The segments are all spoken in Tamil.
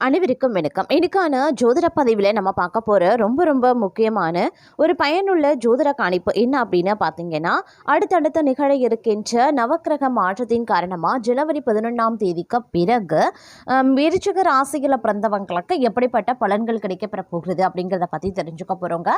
அனைவருக்கும் வணக்கம். இன்னைக்கான ஜோதிட பதிவில் நம்ம பார்க்க போகிற ரொம்ப ரொம்ப முக்கியமான ஒரு பயனுள்ள ஜோதிட கணிப்பு என்ன அப்படின்னு பார்த்தீங்கன்னா, அடுத்தடுத்து நிகழ இருக்கின்ற நவக்கிரக மாற்றத்தின் காரணமாக ஜனவரி 11ஆம் தேதிக்கு பிறகு விருச்சிக ராசியில் பிறந்தவங்களுக்கு எப்படிப்பட்ட பலன்கள் கிடைக்கப்பெற போகிறது அப்படிங்கிறத பற்றி தெரிஞ்சுக்க போகிறோங்க.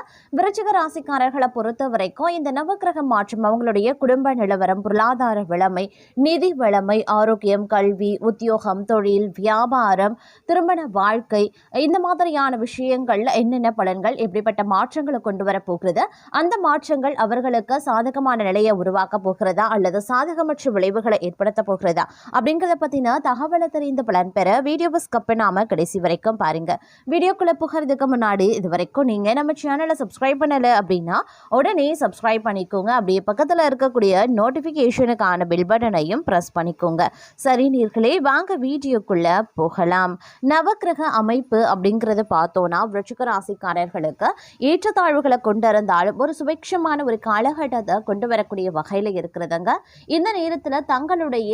விருச்சிக ராசிக்காரர்களை பொறுத்த வரைக்கும் இந்த நவக்கிரக மாற்றம் அவங்களுடைய குடும்ப நிலவரம், பொருளாதார வளமை, நிதி வளமை, ஆரோக்கியம், கல்வி, உத்தியோகம், தொழில், வியாபாரம், திருமண வாழ்க்கை, இந்த மாதிரியான விஷயங்கள்ல என்னென்ன பலன்கள், எப்படிப்பட்ட மாற்றங்களை கொண்டு வர போகிறது, அந்த மாற்றங்கள் அவர்களுக்கு சாதகமான நிலையை உருவாக்க போகிறதா அல்லது சாதகமற்ற விளைவுகளை ஏற்படுத்த போகிறதா அப்படிங்கிறத பத்தின தகவலை தெரிந்து பலன் பெற வீடியோவை ஸ்கிப் பண்ணாம கடைசி வரைக்கும் பாருங்க. வீடியோக்குள்ள புகிறதுக்கு முன்னாடி இது வரைக்கும் நீங்க நம்ம சேனலை சப்ஸ்கிரைப் பண்ணல அப்படின்னா உடனே சப்ஸ்கிரைப் பண்ணிக்கோங்க. அப்படியே பக்கத்துல இருக்கக்கூடிய நோட்டிபிகேஷனுக்கான பெல் பட்டனையும் பிரஸ் பண்ணிக்கோங்க. சரி நீர்களே, வாங்க வீடியோக்குள்ள போகலாம். நவக்கிரக அமைப்பு அப்படிங்கிறது பார்த்தோன்னா விருச்சிக ராசிக்காரர்களுக்கு ஏற்றத்தாழ்வுகளை கொண்டிருந்தாலும் ஒரு சுபிக்ஷமான ஒரு காலகட்டத்தை கொண்டு வரக்கூடிய வகையில் இருக்கிறதுங்க. இந்த நேரத்தில் தங்களுடைய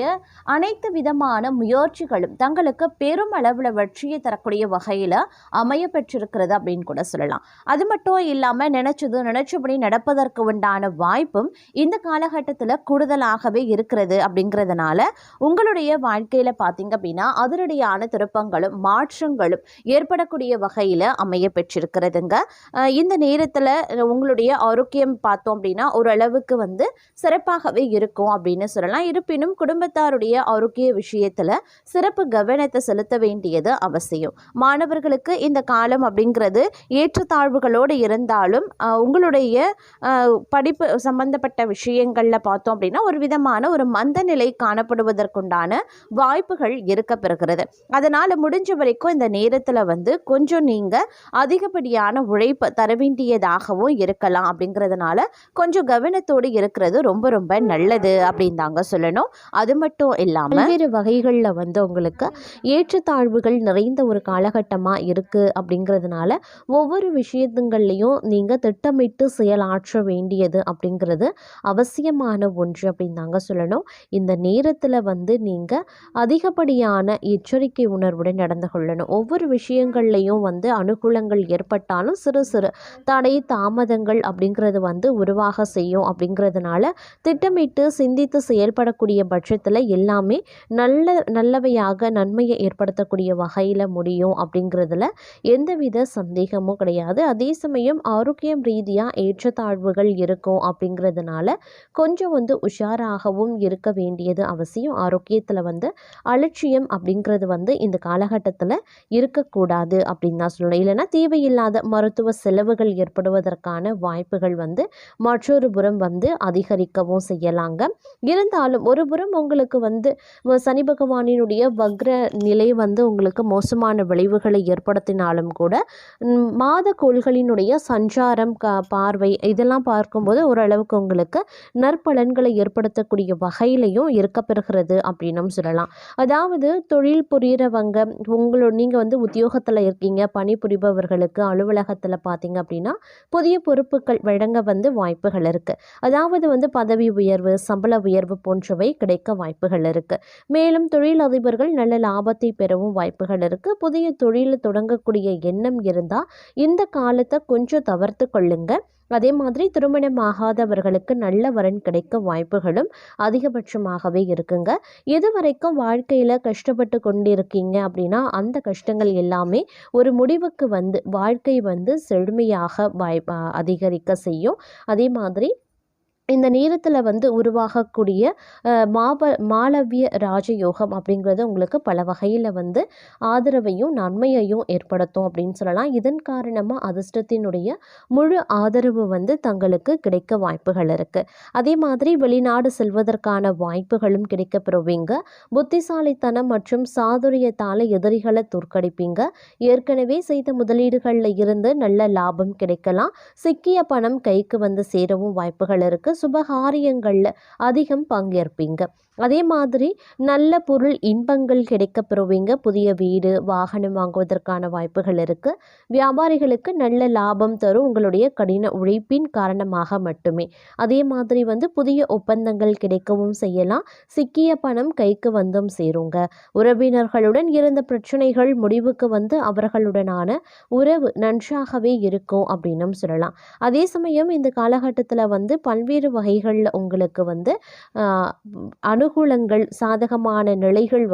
அனைத்து விதமான முயற்சிகளும் தங்களுக்கு பெரும் அளவில் வெற்றியை தரக்கூடிய வகையில் அமைய பெற்றிருக்கிறது அப்படின்னு கூட சொல்லலாம். அது மட்டும் இல்லாமல் நினைச்சபடி நடப்பதற்கு உண்டான வாய்ப்பும் இந்த காலகட்டத்தில் கூடுதலாகவே இருக்கிறது. அப்படிங்கிறதுனால உங்களுடைய வாழ்க்கையில் பார்த்தீங்க அப்படின்னா அதிரடியான திருப்பங்களும் மாற்றங்களும் ஏற்படக்கூடிய வகையில் அமைய பெற்றிருக்கிறதுங்க. இந்த நேரத்தில் உங்களுடைய ஆரோக்கியம் பார்த்தோம் அப்படின்னா ஓரளவுக்கு சிறப்பாகவே இருக்கும் அப்படின்னு சொல்லலாம். இருப்பினும் குடும்பத்தாருடைய ஆரோக்கிய விஷயத்தில் சிறப்பு கவனத்தை செலுத்த வேண்டியது அவசியம். மாணவர்களுக்கு இந்த காலம் அப்படிங்கிறது ஏற்றத்தாழ்வுகளோடு இருந்தாலும் உங்களுடைய படிப்பு சம்பந்தப்பட்ட விஷயங்களில் பார்த்தோம் அப்படின்னா ஒரு விதமான ஒரு மந்த நிலை காணப்படுவதற்குண்டான வாய்ப்புகள் இருக்க பெறுகிறது. அதனால் முடிஞ்ச வரைக்கும் இந்த நேரத்தில் கொஞ்சம் நீங்கள் அதிகப்படியான உழைப்பு தர வேண்டியதாகவும் இருக்கலாம். அப்படிங்கிறதுனால கொஞ்சம் கவனத்தோடு இருக்கிறது ரொம்ப ரொம்ப நல்லது அப்படின்னு தாங்க சொல்லணும். அது மட்டும் இல்லாமல் வேறு வகைகளில் உங்களுக்கு ஏற்றத்தாழ்வுகள் நிறைந்த ஒரு காலகட்டமாக இருக்குது. அப்படிங்கிறதுனால ஒவ்வொரு விஷயத்துங்கள்லையும் நீங்கள் திட்டமிட்டு செயலாற்ற வேண்டியது அப்படிங்கிறது அவசியமான ஒன்று அப்படின்னு தாங்க சொல்லணும். இந்த நேரத்தில் நீங்கள் அதிகப்படியான எச்சரிக்கை உணர்வுடன் நடந்து கொள்ளணும். ஒவ்வொரு விஷயங்கள்லையும் அனுகூலங்கள் ஏற்பட்டாலும் சிறு சிறு தடை தாமதங்கள் அப்படிங்கிறது உருவாக செய்யும். அப்படிங்கிறதுனால திட்டமிட்டு சிந்தித்து செயல்படக்கூடிய பட்சத்தில் எல்லாமே நல்லவையாக நன்மையை ஏற்படுத்தக்கூடிய வகையில் முடியும். அப்படிங்கிறதுல எந்தவித சந்தேகமும் கிடையாது. அதே சமயம் ஆரோக்கியம் ரீதியாக ஏற்றத்தாழ்வுகள் இருக்கும். அப்படிங்கிறதுனால கொஞ்சம் உஷாராகவும் இருக்க வேண்டியது அவசியம். ஆரோக்கியத்தில் அலட்சியம் அப்படிங்கிறது இந்த காலகட்டத்தில் இருக்கக்கூடாது அப்படின்னு தான் சொல்லணும். இல்லைன்னா தேவையில்லாத மருத்துவ செலவுகள் ஏற்படுவதற்கான வாய்ப்புகள் மற்றொரு புறம் அதிகரிக்கவும் செய்யலாங்க. இருந்தாலும் ஒரு புறம் உங்களுக்கு சனி பகவானினுடைய வக்ர நிலை உங்களுக்கு மோசமான விளைவுகளை ஏற்படுத்தினாலும் கூட மாத கோள்களினுடைய சஞ்சாரம் பார்வை இதெல்லாம் பார்க்கும்போது ஓரளவுக்கு உங்களுக்கு நற்பலன்களை ஏற்படுத்தக்கூடிய வகையிலையும் இருக்கப்பெறுகிறது அப்படின்னும் சொல்லலாம். அதாவது தொழில் புரிகிறவங்க நீங்கள் உத்தியோகத்தில் இருக்கீங்க, பணிபுரிபவர்களுக்கு அலுவலகத்தில் பார்த்தீங்க அப்படின்னா புதிய பொறுப்புகள் வழங்க வாய்ப்புகள் இருக்குது. அதாவது பதவி உயர்வு, சம்பள உயர்வு போன்றவை கிடைக்க வாய்ப்புகள் இருக்குது. மேலும் தொழிலதிபர்கள் நல்ல லாபத்தை பெறவும் வாய்ப்புகள் இருக்குது. புதிய தொழில் தொடங்கக்கூடிய எண்ணம் இருந்தால் இந்த காலத்தை கொஞ்சம் தவிர்த்து கொள்ளுங்க. அதே மாதிரி திருமணமாகாதவர்களுக்கு நல்ல வரன் கிடைக்க வாய்ப்புகளும் அதிகபட்சமாகவே இருக்குங்க. எது வரைக்கும் வாழ்க்கையில் கஷ்டப்பட்டு கொண்டிருக்கீங்க அப்படின்னா அந்த கஷ்டங்கள் எல்லாமே ஒரு முடிவுக்கு வாழ்க்கை செழுமையாக அதிகரிக்க செய்யும். அதே மாதிரி இந்த நேரத்தில் உருவாகக்கூடிய மாளவிய ராஜயோகம் அப்படிங்கிறது உங்களுக்கு பல வகையில் ஆதரவையும் நன்மையையும் ஏற்படுத்தும் அப்படின்னு சொல்லலாம். இதன் காரணமாக அதிர்ஷ்டத்தினுடைய முழு ஆதரவு தங்களுக்கு கிடைக்க வாய்ப்புகள் இருக்குது. அதே மாதிரி வெளிநாடு செல்வதற்கான வாய்ப்புகளும் கிடைக்கப்பெறுவீங்க. புத்திசாலித்தனம் மற்றும் சாதுரியத்தால் எதிரிகளை தோற்கடிப்பீங்க. ஏற்கனவே செய்த முதலீடுகளில் இருந்து நல்ல லாபம் கிடைக்கலாம். சிக்கிய பணம் கைக்கு சேரவும் வாய்ப்புகள் இருக்குது. சுபகாரியங்களில் அதிகம் பங்கேற்பீங்க. அதே மாதிரி நல்ல பொருள் இன்பங்கள் கிடைக்கப் பெறுவீங்க. புதிய வீடு, வாகனம் வாங்குவதற்கான வாய்ப்புகள் இருக்குது. வியாபாரிகளுக்கு நல்ல லாபம் தரும் உங்களுடைய கடின உழைப்பின் காரணமாக மட்டுமே. அதே மாதிரி புதிய ஒப்பந்தங்கள் கிடைக்கவும் செய்யலாம். சிக்கிய பணம் கைக்கு வந்தும் சேருங்க. உறவினர்களுடன் இருந்த பிரச்சனைகள் முடிவுக்கு அவர்களுடனான உறவு நன்றாகவே இருக்கும் அப்படின்னும் சொல்லலாம். அதே சமயம் இந்த காலகட்டத்தில் பல்வேறு வகைகளில் உங்களுக்கு ஆஹ், அனுகூலங்கள் சாதகமான நிலைகள்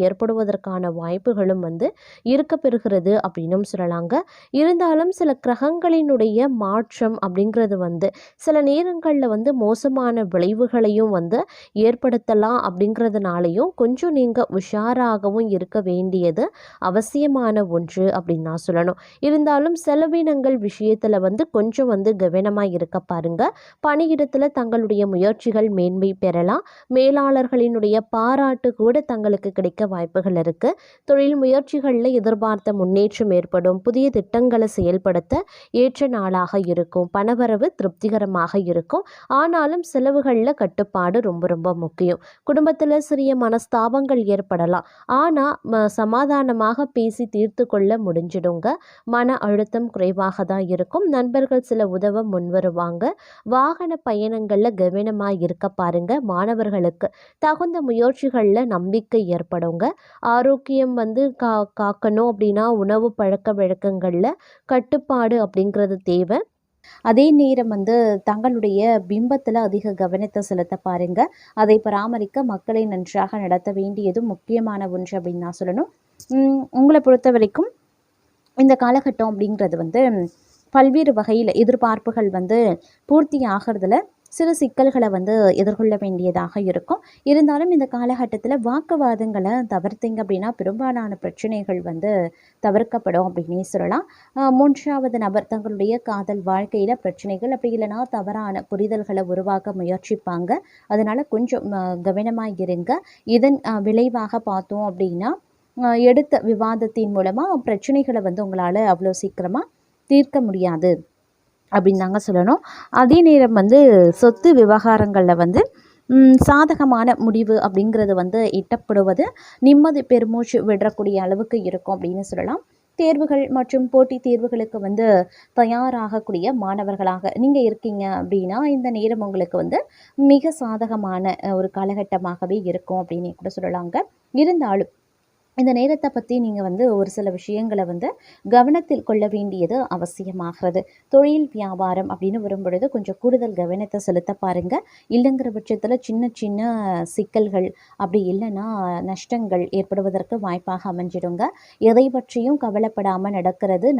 ஏற்படுவதற்கான வாய்ப்புகளும் இருக்க பெறுகிறது அப்படின்னும் சொல்லலாங்க. இருந்தாலும் சில கிரகங்களினுடைய மாற்றம் அப்படிங்கிறது சில நேரங்களில் மோசமான விளைவுகளையும் ஏற்படுத்தலாம். அப்படிங்கிறதுனாலையும் கொஞ்சம் நீங்கள் உஷாராகவும் இருக்க வேண்டியது அவசியமான ஒன்று அப்படின்னு நான் சொல்லணும். இருந்தாலும் செலவினங்கள் விஷயத்தில் கொஞ்சம் கவனமாக இருக்க பாருங்க. பணியிடத்தில் தங்களுடைய முயற்சிகள் மேன்மை பெறலாம். மேலாளர்களினுடைய பாராட்டு கூட தங்களுக்கு கிடைக்க வாய்ப்புகள் இருக்கு. தொழில் முயற்சிகளில் எதிர்பார்த்த முன்னேற்றம் ஏற்படும். புதிய திட்டங்களை செயல்படுத்த ஏற்ற நாளாக இருக்கும். பணவரவு திருப்திகரமாக இருக்கும். ஆனாலும் செலவுகளில் கட்டுப்பாடு ரொம்ப ரொம்ப முக்கியம். குடும்பத்தில் சிறிய மனஸ்தாபங்கள் ஏற்படலாம். ஆனால் சமாதானமாக பேசி தீர்த்து கொள்ள முடிஞ்சிடுங்க. மன அழுத்தம் குறைவாக தான் இருக்கும். நண்பர்கள் சில உதவ முன்வருவாங்க. வாகன பயணங்களில் கவனமாக இருக்க பாருங்க. மாணவர்களுக்கு தகுந்த முயற்சிகளில் நம்பிக்கை ஏற்படுங்க. ஆரோக்கியம் காக்கணும் அப்படின்னா உணவு பழக்க வழக்கங்களில் கட்டுப்பாடு அப்படிங்கிறது தேவை. அதே நேரம் தங்களுடைய பிம்பத்தில் அதிக கவனத்தை செலுத்த பாருங்க. அதை பராமரிக்க மக்களை நன்றாக நடத்த வேண்டியது முக்கியமான ஒன்று அப்படின்னு நான் சொல்லணும். உங்களை பொறுத்த வரைக்கும் இந்த காலகட்டம் அப்படிங்கிறது பல்வேறு வகையில் எதிர்பார்ப்புகள் பூர்த்தி ஆகிறதுல சில சிக்கல்களை எதிர்கொள்ள வேண்டியதாக இருக்கும். இருந்தாலும் இந்த காலகட்டத்தில் வாக்குவாதங்களை தவிர்த்தீங்க அப்படின்னா பெரும்பாலான பிரச்சனைகள் தவிர்க்கப்படும் அப்படின்னே சொல்லலாம். மூன்றாவது நபர் தங்களுடைய காதல் வாழ்க்கையில் பிரச்சனைகள் அப்படி இல்லைன்னா தவறான புரிதல்களை உருவாக்க முயற்சிப்பாங்க. அதனால் கொஞ்சம் கவனமாக இருங்க. இதன் விளைவாக பார்த்தோம் அப்படின்னா எடுத்த விவாதத்தின் மூலமாக பிரச்சனைகளை உங்களால் அவ்வளோ சீக்கிரமாக தீர்க்க முடியாது அப்படின்னு தாங்க சொல்லணும். அதே நேரம் சொத்து விவகாரங்களில் சாதகமான முடிவு அப்படிங்கிறது எட்டப்படுவது நிம்மதி பெருமூச்சு விடக்கூடிய அளவுக்கு இருக்கும் அப்படின்னு சொல்லலாம். தேர்வுகள் மற்றும் போட்டித் தேர்வுகளுக்கு தயாராகக்கூடிய மாணவர்களாக நீங்கள் இருக்கீங்க அப்படின்னா இந்த நேரம் உங்களுக்கு மிக சாதகமான ஒரு காலகட்டமாகவே இருக்கும் அப்படின்னு கூட சொல்லலாங்க. இருந்தாலும் இந்த நேரத்தை பற்றி நீங்கள் ஒரு சில விஷயங்களை கவனத்தில் கொள்ள வேண்டியது அவசியமாகிறது. தொழில் வியாபாரம் அப்படின்னு வரும்பொழுது கொஞ்சம் கூடுதல் கவனத்தை செலுத்த பாருங்கள். இல்லைங்கிற பட்சத்தில் சின்ன சின்ன சிக்கல்கள் அப்படி இல்லைன்னா நஷ்டங்கள் ஏற்படுவதற்கு வாய்ப்பாக அமைஞ்சிடுங்க. எதை பற்றியும் கவலைப்படாமல்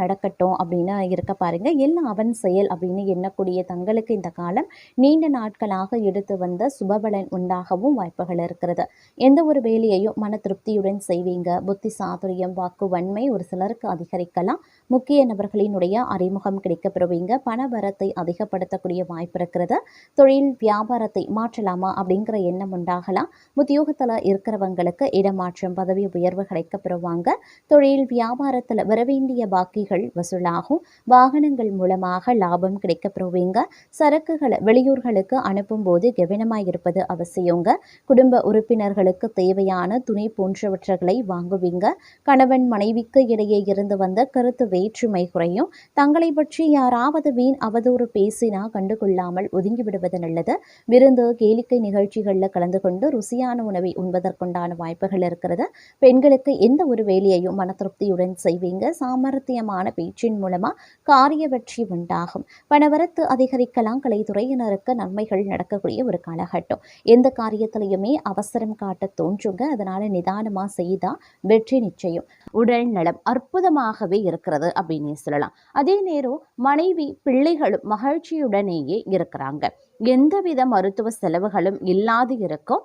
நடக்கட்டும் அப்படின்னு இருக்க பாருங்கள். எல்லாம் அவன் செயல் அப்படின்னு எண்ணக்கூடிய தங்களுக்கு இந்த காலம் நீண்ட நாட்களாக எடுத்து வந்த சுபபலன் உண்டாகவும் வாய்ப்புகள் இருக்கிறது. எந்த ஒரு வேலையையும் மன திருப்தியுடன் செய்வீங்க. புத்தி சாதுரியம், வாக்கு வன்மை ஒரு சிலருக்கு அதிகரிக்கலாம். முக்கிய நபர்களினுடைய அறிமுகம் கிடைக்க பெறுவீங்க. பண வரத்தை அதிகப்படுத்தக்கூடிய வாய்ப்பு இருக்கிறது. தொழில் வியாபாரத்தை மாற்றலாமா அப்படிங்கிற எண்ணம் உண்டாகலாம். உத்தியோகத்தில் இருக்கிறவங்களுக்கு இடமாற்றம், பதவி உயர்வு கிடைக்க பெறுவாங்க. தொழில் வியாபாரத்தில் வரவேண்டிய பாக்கிகள் வசூலாகும். வாகனங்கள் மூலமாக லாபம் கிடைக்க பெறுவீங்க. சரக்குகளை வெளியூர்களுக்கு அனுப்பும் போது கவனமாக இருப்பது அவசியங்க. குடும்ப உறுப்பினர்களுக்கு தேவையான துணி போன்றவற்றை வாங்குவீங்க. கணவன் மனைவிக்கு இடையே இருந்து வந்த கருத்து வேற்றுமை குறையும். தங்களை பற்றி யாராவது வீண் அவதூறு பேசினா கண்டுகொள்ளாமல் ஒதுங்கி விடுவது நல்லது. விருந்து கேளிக்கை நிகழ்ச்சிகளில் கலந்து கொண்டு ருசியான உணவை உண்பதற்குண்டான வாய்ப்புகள் இருக்கிறது. பெண்களுக்கு எந்த ஒரு வேலையையும் மன திருப்தியுடன் செய்வீங்க. சாமர்த்தியமான பேச்சின் மூலமா காரிய வெற்றி உண்டாகும். பணவரத்து அதிகரிக்கலாம். கலைத்துறையினருக்கு நன்மைகள் நடக்கக்கூடிய ஒரு காலகட்டம். எந்த காரியத்திலையுமே அவசரம் காட்ட தோன்றுங்க. அதனால நிதானமா செய்தா வெற்றி நிச்சயம். உடல் நலம் அற்புதமாகவே இருக்கிறது அப்படின்னு சொல்லலாம். அதே நேரம் மனைவி பிள்ளைகளும் மகிழ்ச்சியுடனேயே இருக்கிறாங்க. எந்தவித மருத்துவ செலவுகளும் இல்லாது இருக்கும்.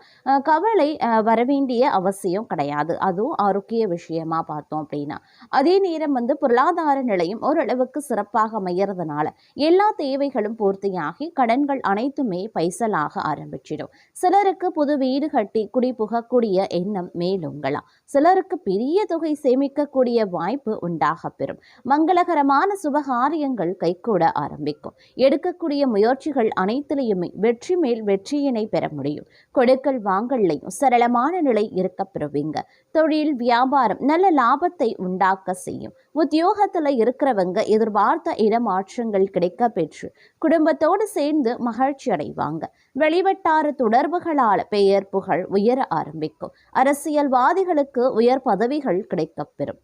கவலை வரவேண்டிய அவசியம் கிடையாது. அதுவும் ஆரோக்கிய விஷயமா பார்த்தோம் அப்படின்னா. அதே நேரம் பொருளாதார நிலையும் ஓரளவுக்கு சிறப்பாக அமையறதுனால எல்லா தேவைகளும் பூர்த்தியாகி கடன்கள் அனைத்துமே பைசலாக ஆரம்பிச்சிடும். சிலருக்கு புது வீடு கட்டி குடி புகக்கூடிய எண்ணம் மேலோங்கலாம். சிலருக்கு பெரிய தொகை சேமிக்கக்கூடிய வாய்ப்பு உண்டாக பெறும். மங்களகரமான சுபகாரியங்கள் கைகூட ஆரம்பிக்கும். எடுக்கக்கூடிய முயற்சிகள் அனைத்திலையுமே வெற்றி மேல் வெற்றியினை பெற முடியும். கொடுக்கல் வாங்கல்லையும் சரளமான நிலை இருக்க பெறுவீங்க. தொழில் வியாபாரம் நல்ல லாபத்தை உண்டாக்க செய்யும். உத்தியோகத்துல இருக்கிறவங்க எதிர்பார்த்த இடமாற்றங்கள் கிடைக்க பெற்று குடும்பத்தோடு சேர்ந்து மகிழ்ச்சி அடைவாங்க. வெளிவட்டார தொடர்புகளால பெயர் புகழ் உயர ஆரம்பிக்கும். அரசியல்வாதிகளுக்கு உயர் பதவிகள் கிடைக்கப்பெறும்.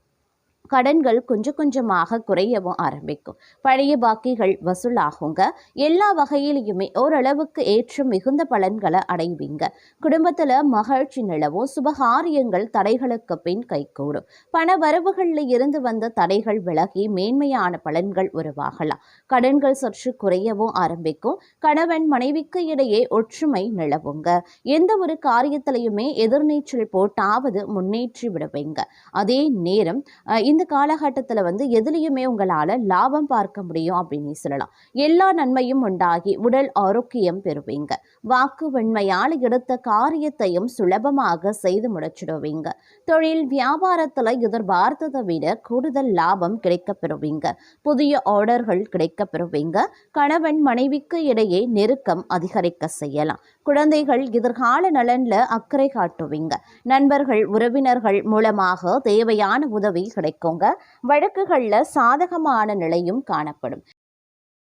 கடன்கள் கொஞ்சம் கொஞ்சமாக குறையவும் ஆரம்பிக்கும். பழைய பாக்கிகள் வசூலாகுங்க. எல்லா வகையிலையுமே ஓரளவுக்கு ஏற்ற மிகுந்த பலன்களை அடைவீங்க. குடும்பத்துல மகிழ்ச்சி நிலவும். சுபகாரியங்கள் தடைகளுக்கு பின் கைகூடும். பண வரவுகள்ல இருந்து வந்த தடைகள் விலகி மேன்மையான பலன்கள் உருவாகலாம். கடன்கள் சற்று குறையவும் ஆரம்பிக்கும். கணவன் மனைவிக்கு இடையே ஒற்றுமை நிலவுங்க. எந்த ஒரு காரியத்திலையுமே எதிர்நீச்சல் போட்டாவது முன்னேற்றி விடுவீங்க. அதே நேரம் இந்த காலகட்டத்தில் எதுலேயுமே உங்களால் லாபம் பார்க்க முடியும் அப்படின்னு சொல்லலாம். எல்லா நன்மையும் உண்டாகி உடல் ஆரோக்கியம் பெறுவீங்க. வாக்கு வெண்மையால் எடுத்த காரியத்தையும் சுலபமாக செய்து முடிச்சிடுவீங்க. தொழில் வியாபாரத்தில் எதிர்பார்த்ததை விட கூடுதல் லாபம் கிடைக்க பெறுவீங்க. புதிய ஆர்டர்கள் கிடைக்க பெறுவீங்க. கணவன் மனைவிக்கு இடையே நெருக்கம் அதிகரிக்க செய்யலாம். குழந்தைகள் எதிர்கால நலன்ல அக்கறை காட்டுவீங்க. நண்பர்கள் உறவினர்கள் மூலமாக தேவையான உதவி கிடைக்குங்க. வழக்குகள்ல சாதகமான நிலையும் காணப்படும்.